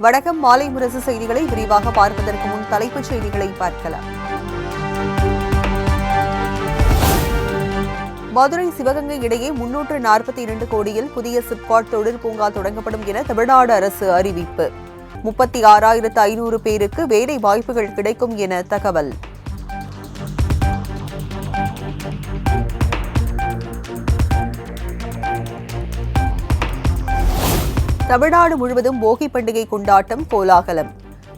வணக்கம். மாலை முரசு செய்திகளை விரிவாக பார்ப்பதற்கு முன் தலைப்புச் செய்திகளை பார்க்கலாம். மதுரை சிவகங்கை இடையே 342 கோடியில் புதிய சிப்காட் தொழில் பூங்கா தொடங்கப்படும் என தமிழ்நாடு அரசு அறிவிப்பு. 36,500 பேருக்கு வேலை வாய்ப்புகள் கிடைக்கும் என தகவல். தமிழ்நாடு முழுவதும் போகி பண்டிகை கொண்டாட்டம் கோலாகலம்.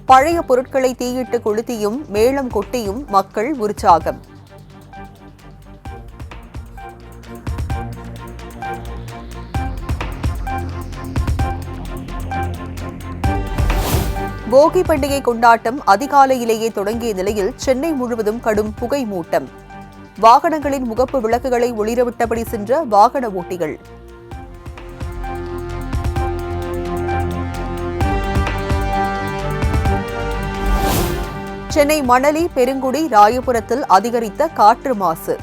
பழைய பொருட்களை தீயிட்டு கொளுத்தியும் மேளம் கொட்டியும் மக்கள் உற்சாகம். போகி பண்டிகை கொண்டாட்டம் அதிகாலையிலேயே தொடங்கிய நிலையில் சென்னை முழுவதும் கடும் புகை மூட்டம். வாகனங்களின் முகப்பு விளக்குகளை ஒளிரவிட்டபடி சென்ற வாகன ஓட்டிகள். சென்னை மணலி, பெருங்குடி, ராயபுரத்தில் அதிகரித்த காற்று மாசு.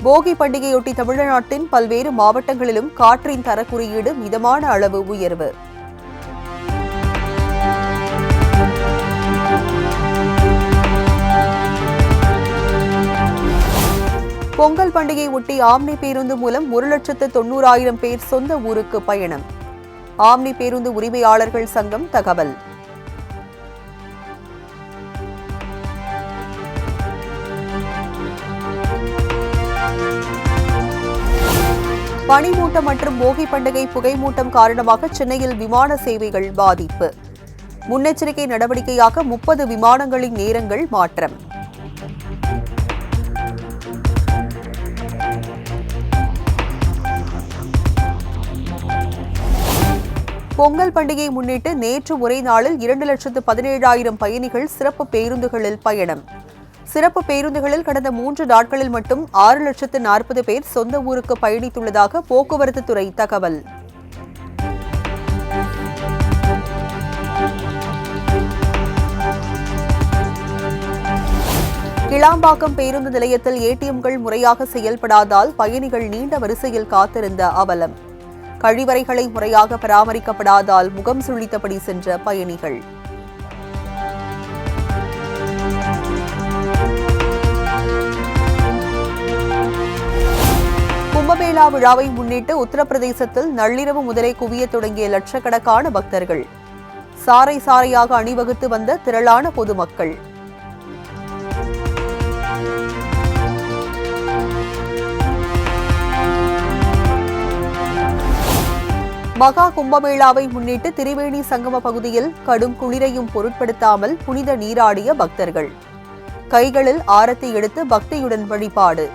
போகி பண்டிகையொட்டி தமிழ்நாட்டின் பல்வேறு மாவட்டங்களிலும் காற்றின் தரக்குறியீடு மிதமான அளவு உயர்வு. பொங்கல் பண்டிகை ஒட்டி ஆம்னி பேருந்து மூலம் 1,90,000 பேர் சொந்த ஊருக்கு பயணம். ஆம்னி பேருந்து உரிமையாளர்கள் சங்கம் தகவல். பனிமூட்டம் மற்றும் போகி பண்டிகை புகைமூட்டம் காரணமாக சென்னையில் விமான சேவைகள் பாதிப்பு. முன்னெச்சரிக்கை நடவடிக்கையாக 30 விமானங்களின் நேரங்கள் மாற்றம். பொங்கல் பண்டிகையை முன்னிட்டு நேற்று ஒரே நாளில் 2,17,000 பயணிகள் சிறப்பு பேருந்துகளில் பயணம். சிறப்பு பேருந்துகளில் கடந்த 3 நாட்களில் மட்டும் 6,40,000 பேர் சொந்த ஊருக்கு பயணித்துள்ளதாக போக்குவரத்து துறை தகவல். கிளாம்பாக்கம் பேருந்து நிலையத்தில் ஏடிஎம்கள் முறையாக செயல்படாதால் பயணிகள் நீண்ட வரிசையில் காத்திருந்த அவலம். கழிவறைகளை முறையாக பராமரிக்கப்படாதால் முகம் சுளித்தபடி சென்ற பயணிகள். கும்பமேளா விழாவை முன்னிட்டு உத்தரப்பிரதேசத்தில் நள்ளிரவு முதலே குவிய தொடங்கிய லட்சக்கணக்கான பக்தர்கள். சாறை சாறையாக அணிவகுத்து வந்த திரளான பொதுமக்கள். மகா கும்பமேளாவை முன்னிட்டு திரிவேணி சங்கம பகுதியில் கடும் குளிரையும் பொருட்படுத்தாமல் புனித நீராடிய பக்தர்கள். கைகளில் ஆரத்தி எடுத்து பக்தியுடன் வழிபாடு.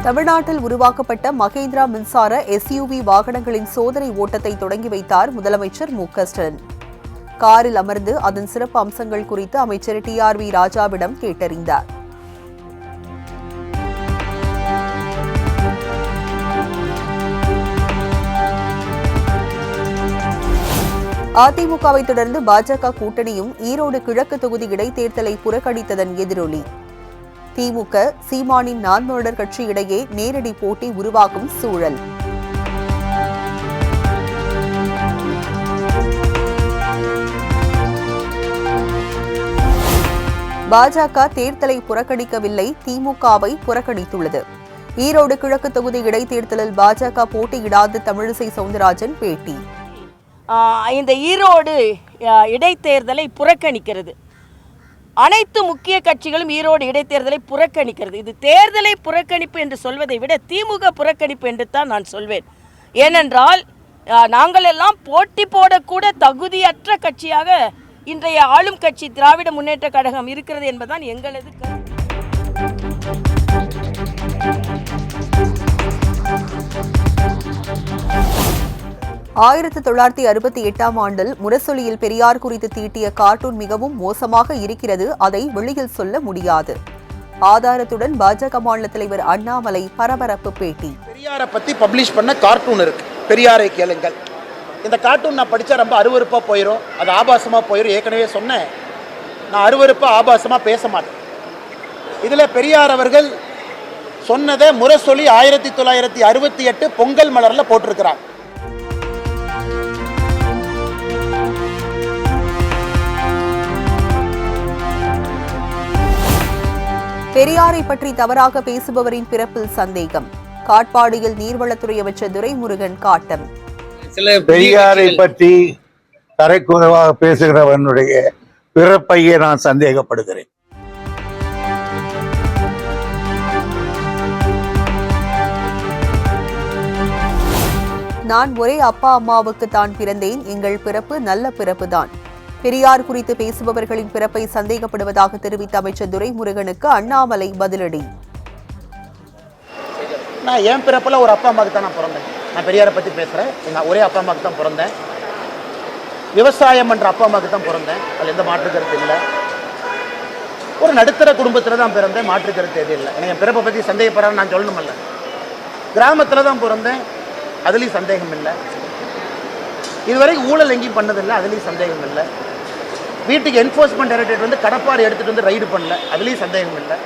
தமிழ்நாட்டில் உருவாக்கப்பட்ட மகேந்திரா மின்சார எஸ்யூவி வாகனங்களின் சோதனை ஓட்டத்தை தொடங்கி வைத்தார் முதலமைச்சர் மு.க.ஸ்டாலின். காரில் அமர்ந்து அதன் சிறப்பு அம்சங்கள் குறித்து அமைச்சர் TRV ராஜாவிடம் கேட்டறிந்தார். அதிமுகவை தொடர்ந்து பாஜக கூட்டணியும் ஈரோடு கிழக்கு தொகுதி இடைத்தேர்தலை புறக்கணித்ததன் எதிரொலி. திமுக, சீமானின் நான்மலர் கட்சி இடையே நேரடி போட்டி உருவாகும் சூழல். பாஜக தேர்தலை புறக்கணிக்கவில்லை, திமுகவை புறக்கணித்துள்ளது. ஈரோடு கிழக்கு தொகுதி இடைத்தேர்தலில் பாஜக போட்டியிடாத தமிழிசை சவுந்தரராஜன் பேட்டி. இந்த ஈரோடு இடைத்தேர்தலை புறக்கணிக்கிறது. அனைத்து முக்கிய கட்சிகளும் ஈரோடு இடைத்தேர்தலை புறக்கணிக்கிறது. இது தேர்தலை புறக்கணிப்பு என்று சொல்வதை விட திமுக புறக்கணிப்பு என்று தான் நான் சொல்வேன். ஏனென்றால் நாங்கள் எல்லாம் போட்டி போடக்கூட தகுதியற்ற கட்சியாக இன்றைய ஆளும் கட்சி திராவிட முன்னேற்ற கழகம் இருக்கிறது என்பதுதான் எங்களது 1968ஆம் ஆண்டில் முரசொலியில் பெரியார் குறித்து தீட்டிய கார்ட்டூன் மிகவும் மோசமாக இருக்கிறது, அதை வெளியில் சொல்ல முடியாது. ஆதாரத்துடன் பாஜக மாநில தலைவர் அண்ணாமலை பரபரப்பு பேட்டி. பெரியாரை பத்தி பப்ளிஷ் பண்ண கார்ட்டூன் இருக்கு, பெரியாரை கேளுங்கள். இந்த கார்ட்டூன் நான் படித்தா ரொம்ப அருவருப்பாக போயிடும், அது ஆபாசமாக போயிடும். ஏற்கனவே சொன்னேன், நான் அருவருப்பாக ஆபாசமாக பேச மாட்டேன். இதில் பெரியார் அவர்கள் சொன்னதை முரசொலி 1968 பொங்கல் மலரில் போட்டிருக்கிறார். பெரியாரை பற்றி தவறாக பேசுபவரின் பிறப்பில் சந்தேகம். காட்பாடியில் நீர்வளத்துறை அமைச்சர் துரைமுருகன் காட்டம். பெரியாரை பற்றி தரைக்குறைவாக பேசுகிறவனுடைய பிறப்பையே நான் சந்தேகப்படுகிறேன். நான் ஒரே அப்பா அம்மாவுக்கு தான் பிறந்தேன், எங்கள் பிறப்பு நல்ல பிறப்புதான். பெரியார் குறித்து பேசுபவர்களின் பிறப்பை சந்தேகப்படுவதாக தெரிவித்த அமைச்சர் துரைமுருகனுக்கு அண்ணாமலை பதிலடி. நான் என் பிறப்பில் ஒரு அப்பா அம்மாவுக்கு தான் நான் பிறந்தேன். நான் பெரியாரை பற்றி பேசுகிறேன், எங்கள் ஒரே அப்பா அம்மாவுக்கு தான் பிறந்தேன். விவசாயம் என்ற அப்பா அம்மாவுக்கு தான் பிறந்தேன், அதில் எந்த மாற்று கருத்து இல்லை. ஒரு நடுத்தர குடும்பத்தில் தான் பிறந்தேன், மாற்று கருத்து எது இல்லை. எனக்கு என் பிறப்பை பற்றி சந்தேகப்படுறான்னு நான் சொல்லணுமில்ல. கிராமத்தில் தான் பிறந்தேன், அதுலேயும் சந்தேகம் இல்லை. இதுவரைக்கும் ஊழல் எங்கேயும் பண்ணதில்லை, அதுலேயும் சந்தேகம் இல்லை. வீட்டுக்கு என்ஃபோர்ஸ்மெண்ட் டைரக்டரேட் வந்து கடப்பாறை எடுத்துகிட்டு வந்து ரைடு பண்ணல, அதுலேயும் சந்தேகம் இல்லை.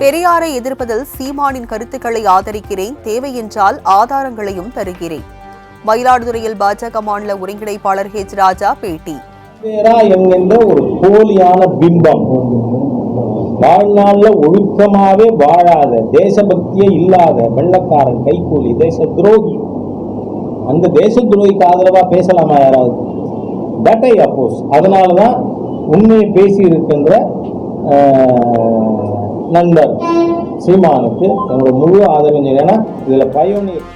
பெரியாரை எதிர்ப்பதில் சீமானின் கருத்துக்களை ஆதரிக்கிறேன், தேவை என்றால் ஆதாரங்களையும் தருகிறேன். மயிலாடுதுறையில் பாஜக மாநில ஒருங்கிணைப்பாளர் ஹெச் ராஜா பேட்டி. என்கின்ற ஒரு போலியான பிம்பம், வாழ்நாள்ல ஒழுக்கமாவே வாழாத, தேசபக்தியே இல்லாத வெள்ளக்காரன், கைக்கூலி, தேச துரோகி. அந்த தேச துரோகிக்கு ஆதரவா பேசலாமா யாராவது? தட் ஐ அப்போஸ். அதனாலதான் உண்மையை பேசி இருக்கின்ற நண்பர் சீமானுக்கு என்னோட முழு ஆதரவு. ஏன்னா இதுல பயோனியர்.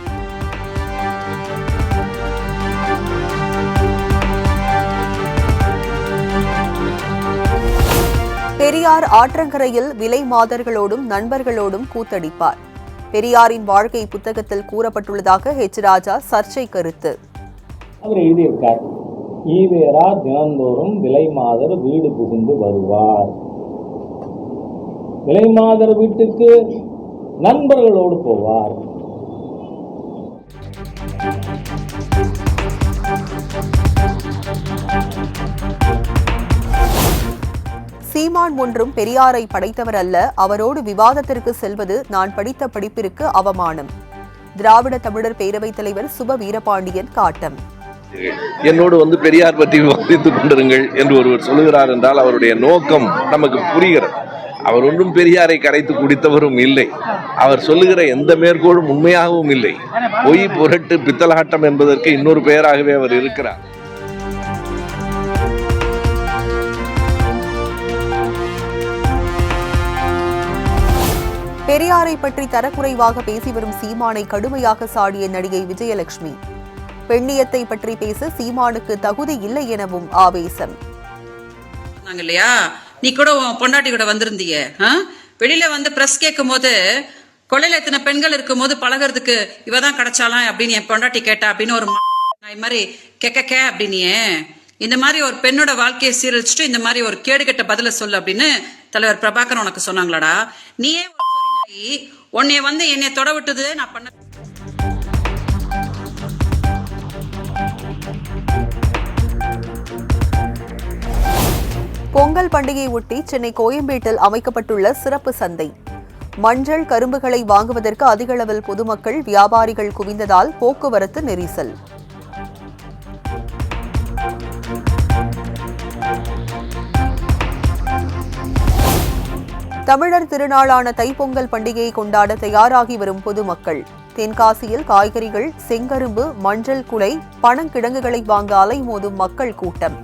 பெரியார் ஆற்றங்கரையில் விலை மாதர்களோடும் நண்பர்களோடும் கூத்தடிப்பார். பெரியாரின் வாழ்க்கை புத்தகத்தில் கூறப்பட்டுள்ளதாக ஹெச் ராஜா சர்ச்சை கருத்து. அவர் எழுதியிருக்கார், ஈவேரா தினந்தோறும் விலை மாதர் வீடு புகுந்து வருவார். விலை மாதர் வீட்டுக்கு நண்பர்களோடு போவார். சீமான் ஒன்றும் பெரியாரை படைத்தவர் அல்ல, அவரோடு விவாதத்திற்கு செல்வது நான் படித்த படிப்பிற்கு அவமானம். திராவிட தமிழர் பேரவைத் தலைவர் சுப வீரபாண்டியன் காட்டம். என்னோடு பெரியார் பற்றி விவாதித்துக் கொண்டிருங்கள் என்று ஒருவர் சொல்லுகிறார் என்றால் அவருடைய நோக்கம் நமக்கு புரிகிறது. அவர் ஒன்றும் பெரியாரை கரைத்து குடித்தவரும் இல்லை. அவர் சொல்லுகிற எந்த மேற்கோளும் உண்மையாகவும் இல்லை. பொய், புரட்டு, பித்தலாட்டம் என்பதற்கு இன்னொரு பெயராகவே அவர் இருக்கிறார். பெரியாரை பற்றி தரக்குறைவாக பேசி வரும் சீமானை கடுமையாக சாடிய நடிகை விஜயலட்சுமி. பெண்ணியத்தை பற்றி பேச சீமானுக்கு தகுதி இல்லை எனவும் ஆவேசம். இல்லையா, நீ கூட பொண்டாட்டி கூட வந்திருந்தீங்க, வெளியில பிரஸ் கேட்கும் போது கொள்ளையில எத்தனை பெண்கள் இருக்கும் போது பழகிறதுக்கு இவதான் கிடைச்சாலாம் அப்படின்னு என் பொண்டாட்டி கேட்டா அப்படின்னு ஒரு மாதிரி கெக்க அப்படின்னு இந்த மாதிரி ஒரு பெண்ணோட வாழ்க்கையை சீரழிச்சுட்டு இந்த மாதிரி ஒரு கேடுகட்ட பதில சொல்லு அப்படின்னு தலைவர் பிரபாகரன் உனக்கு சொன்னாங்களாடா? நீயே உன்னைய என்னை தொட விட்டது நான் பண்ண. பொங்கல் பண்டிகையை ஒட்டி சென்னை கோயம்பேட்டில் அமைக்கப்பட்டுள்ள சிறப்பு சந்தை. மஞ்சள், கரும்புகளை வாங்குவதற்கு அதிக அளவில் பொதுமக்கள், வியாபாரிகள் குவிந்ததால் போக்குவரத்து நெரிசல். தமிழர் திருநாளான தைப்பொங்கல் பண்டிகையை கொண்டாட தயாராகி வரும் பொதுமக்கள். தென்காசியில் காய்கறிகள், செங்கரும்பு, மஞ்சள் குலை, பனங்கிழங்குகளை வாங்க அலைமோதும் மக்கள் கூட்டம்.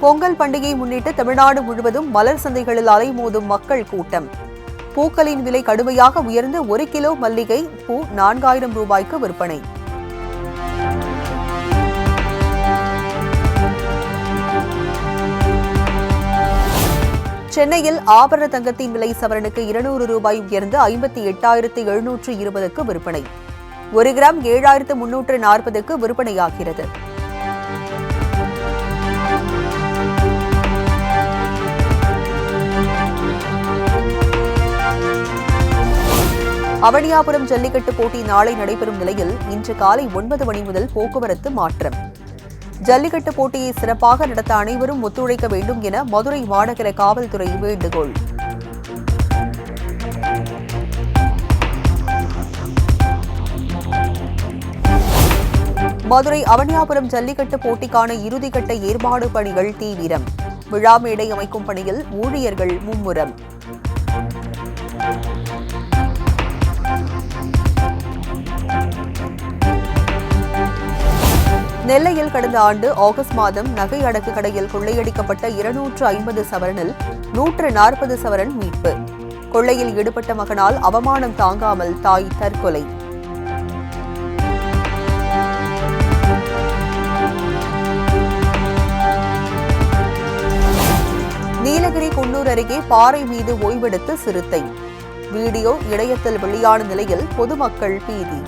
பொங்கல் பண்டிகையை முன்னிட்டு தமிழ்நாடு முழுவதும் மலர் சந்தைகளில் அலைமோதும் மக்கள் கூட்டம். பூக்களின் விலை கடுமையாக உயர்ந்து 1 கிலோ மல்லிகை பூ 4000 ரூபாய்க்கு விற்பனை. சென்னையில் ஆபரண தங்கத்தின் விலை சவரனுக்கு 200 ரூபாய் உயர்ந்து 58,720க்கு விற்பனை. 1 கிராம் 7,340க்கு விற்பனையாகிறது. அவனியாபுரம் ஜல்லிக்கட்டு போட்டி நாளை நடைபெறும் நிலையில் இன்று காலை 9 மணி முதல் போக்குவரத்து மாற்றம். ஜல்லிக்கட்டு போட்டியை சிறப்பாக நடத்த அனைவரும் ஒத்துழைக்க வேண்டும் என மதுரை மாநகர காவல்துறை வேண்டுகோள். மதுரை அவனியாபுரம் ஜல்லிக்கட்டு போட்டிக்கான இறுதிக்கட்ட ஏற்பாடு பணிகள் தீவிரம். விழா மேடை அமைக்கும் பணியில் ஊழியர்கள் மும்முரம். நெல்லையில் கடந்த ஆண்டு ஆகஸ்ட் மாதம் நகை அடக்கு கடையில் கொள்ளையடிக்கப்பட்ட 250 சவரனில் 140 சவரன் மீட்பு. கொள்ளையில் ஈடுபட்ட மகனால் அவமானம் தாங்காமல் தாய் தற்கொலை. நீலகிரி குன்னூர் அருகே பாறை மீது ஓய்வெடுத்து சிறுத்தை. வீடியோ இணையத்தில் வெளியான நிலையில் பொதுமக்கள் பீதி.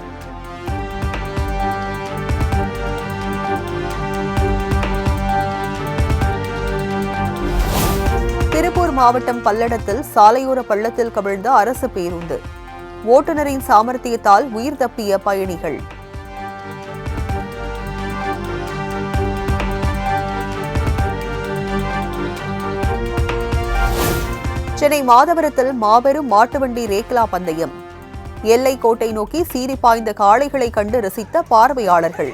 திருப்பூர் மாவட்டம் பல்லடத்தில் சாலையோர பள்ளத்தில் கவிழ்ந்த அரசு பேருந்து. ஓட்டுநரின் சாமர்த்தியத்தால் உயிர் தப்பிய பயணிகள். சென்னை மாதவரத்தில் மாபெரும் மாட்டுவண்டி ரேக்லா பந்தயம். எல்லை கோட்டை நோக்கி சீறி பாய்ந்த காளைகளை கண்டு ரசித்த பார்வையாளர்கள்.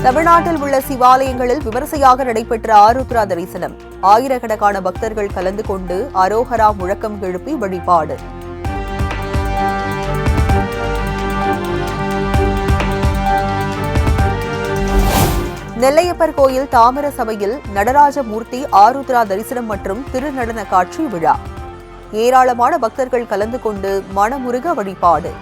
தமிழ்நாட்டில் உள்ள சிவாலயங்களில் விமரிசையாக நடைபெற்ற ஆருத்ரா தரிசனம். ஆயிரக்கணக்கான பக்தர்கள் கலந்து கொண்டு அரோகரா முழக்கம் எழுப்பி வழிபாடு. நெல்லையப்பர் கோயில் தாமிர சபையில் நடராஜமூர்த்தி ஆருத்ரா தரிசனம் மற்றும் திருநடன காட்சி விழா. ஏராளமான பக்தர்கள் கலந்து கொண்டு மனமுருக வழிபாடு.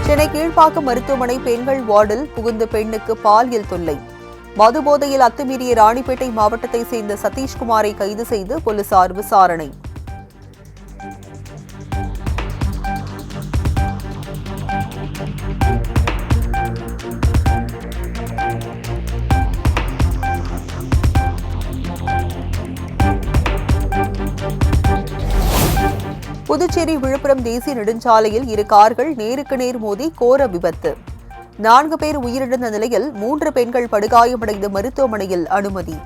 சென்னை கீழ்ப்பாக்கம் மருத்துவமனை பெண்கள் வார்டில் புகுந்த பெண்ணுக்கு பாலியல் தொல்லை. மதுபோதையில் அத்துமீறிய ராணிப்பேட்டை மாவட்டத்தை சேர்ந்த சதீஷ்குமாரை கைது செய்து போலீசார் விசாரணை. புதுச்சேரி விழுப்புரம் தேசிய நெடுஞ்சாலையில் 2 கார்கள் நேருக்கு நேர் மோதி கோர விபத்து. 4 பேர் உயிரிழந்த நிலையில் 3 பெண்கள் படுகாயமடைந்து மருத்துவமனையில் அனுமதி.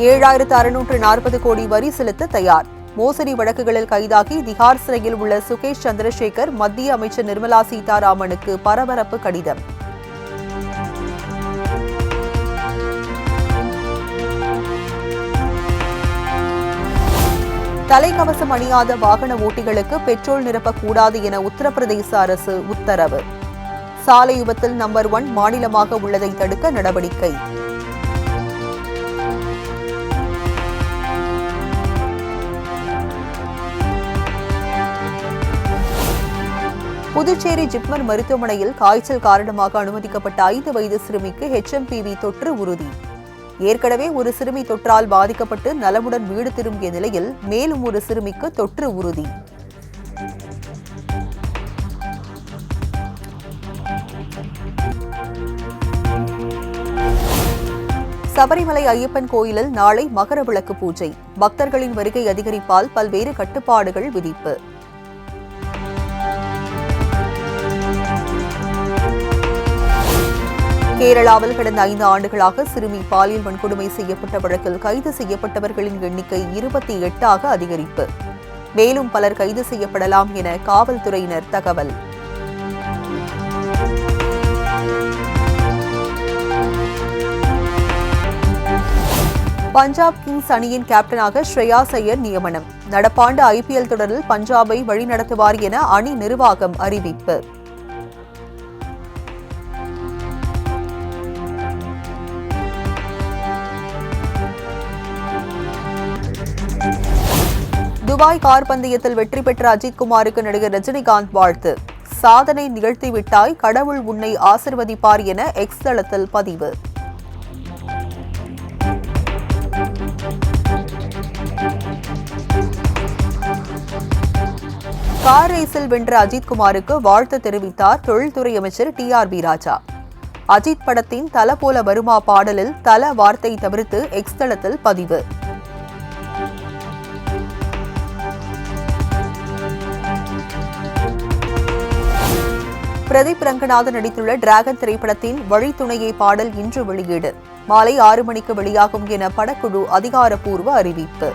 $7,640 கோடி வரி செலுத்த தயார். மோசடி வழக்குகளில் கைதாகி திகார் சிறையில் உள்ள சுகேஷ் சந்திரசேகர் மத்திய அமைச்சர் நிர்மலா சீதாராமனுக்கு பரபரப்பு கடிதம். தலைக்கவசம் அணியாத வாகன ஓட்டிகளுக்கு பெட்ரோல் நிரப்பக்கூடாது என உத்தரப்பிரதேச அரசு உத்தரவு. சாலை விபத்தில் நம்பர் 1 மாநிலமாக உள்ளதை தடுக்க நடவடிக்கை. புதுச்சேரி ஜிப்மர் மருத்துவமனையில் காய்ச்சல் காரணமாக அனுமதிக்கப்பட்ட 5 வயது சிறுமிக்கு HMPV தொற்று உறுதி. ஏற்கனவே ஒரு சிறுமி தொற்றால் பாதிக்கப்பட்டு நலமுடன் வீடு திரும்பிய நிலையில் மேலும் ஒரு சிறுமிக்கு தொற்று உறுதி. சபரிமலை ஐயப்பன் கோயிலில் நாளை மகர விளக்கு பூஜை. பக்தர்களின் வருகை அதிகரிப்பால் பல்வேறு கட்டுப்பாடுகள் விதிப்பு. கேரளாவில் கடந்த 5 ஆண்டுகளாக சிறுமி பாலியல் வன்கொடுமை செய்யப்பட்ட வழக்கில் கைது செய்யப்பட்டவர்களின் எண்ணிக்கை 28ஆக அதிகரிப்பு. மேலும் பலர் கைது செய்யப்படலாம் என காவல்துறையினர் தகவல். பஞ்சாப் கிங்ஸ் அணியின் கேப்டனாக ஸ்ரேயாஸ் ஐயர் நியமனம். நடப்பாண்டு IPL தொடரில் பஞ்சாபை வழிநடத்துவார் என அணி நிர்வாகம் அறிவிப்பு. துபாய் கார் பந்தயத்தில் வெற்றி பெற்ற அஜித்குமாருக்கு நடிகர் ரஜினிகாந்த் வாழ்த்து. சாதனை நிகழ்த்திவிட்டாய், கடவுள் உன்னை ஆசிர்வதிப்பார் என எக்ஸ் தளத்தில் பதிவு. கார் ரேஸில் வென்ற அஜித்குமாருக்கு வாழ்த்து தெரிவித்தார் தொழில்துறை அமைச்சர் TRB ராஜா. அஜித் படத்தின் தல போல வருமா பாடலில் தல வார்த்தை தவிர்த்து எக்ஸ் தளத்தில் பதிவு. பிரதீப் ரங்கநாதன் நடித்துள்ள டிராகன் திரைப்படத்தின் வழித்துணையை பாடல் இன்று வெளியீடு. மாலை 6 மணிக்கு வெளியாகும் என படக்குழு அதிகாரப்பூர்வ அறிவிப்பு.